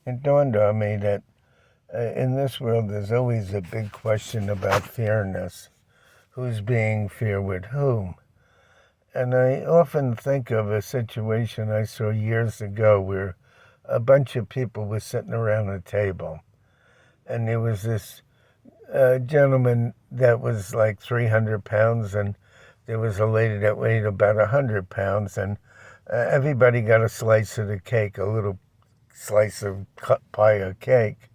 It dawned on me that in this world there's always a big question about fairness. Who's being fair with whom? And I often think of a situation I saw years ago where a bunch of people were sitting around a table. And there was this gentleman that was like 300 pounds, and there was a lady that weighed about 100 pounds, and everybody got a slice of the cake, a little slice of pie of cake.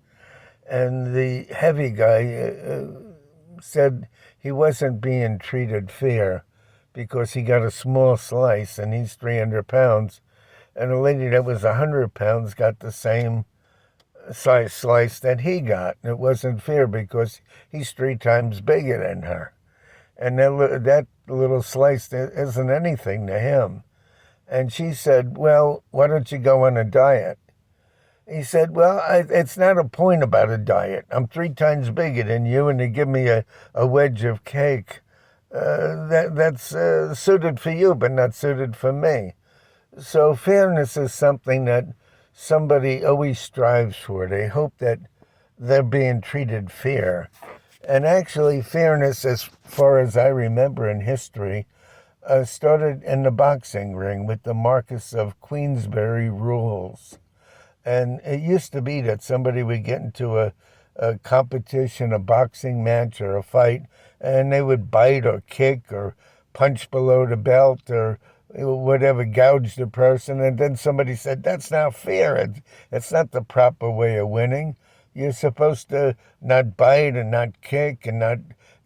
And the heavy guy said he wasn't being treated fair because he got a small slice and he's 300 pounds. And a lady that was 100 pounds got the same size slice that he got. It wasn't fair because he's 3 times bigger than her. And that little slice isn't anything to him. And she said, well, why don't you go on a diet? He said, well, it's not a point about a diet. I'm 3 times bigger than you, and you give me a wedge of cake. That's suited for you, but not suited for me. So fairness is something that somebody always strives for. They hope that they're being treated fair. And actually, fairness, as far as I remember in history, started in the boxing ring with the Markus of Queens rules. And it used to be that somebody would get into a competition, a boxing match or a fight, and they would bite or kick or punch below the belt or whatever, gouge the person. And then somebody said, that's not fair. It's not the proper way of winning. You're supposed to not bite and not kick and not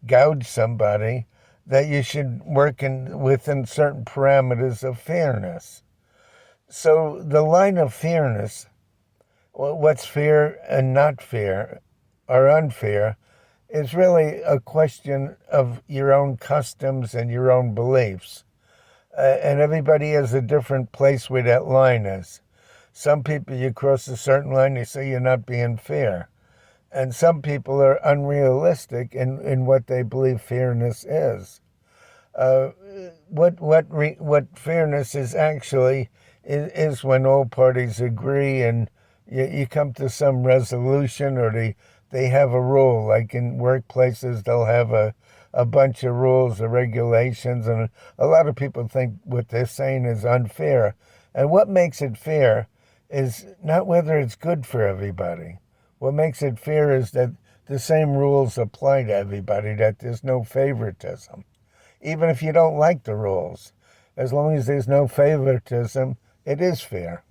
gouge somebody, that you should work within certain parameters of fairness. So the line of fairness, what's fair and not fair or unfair, is really a question of your own customs and your own beliefs. And everybody has a different place where that line is. Some people, you cross a certain line, they say you're not being fair. And some people are unrealistic in what they believe fairness is. What fairness is actually is when all parties agree and you come to some resolution, or they have a rule. Like in workplaces, they'll have a bunch of rules or regulations, and a lot of people think what they're saying is unfair. And what makes it fair is not whether it's good for everybody. What makes it fair is that the same rules apply to everybody, that there's no favoritism. Even if you don't like the rules, as long as there's no favoritism, it is fair.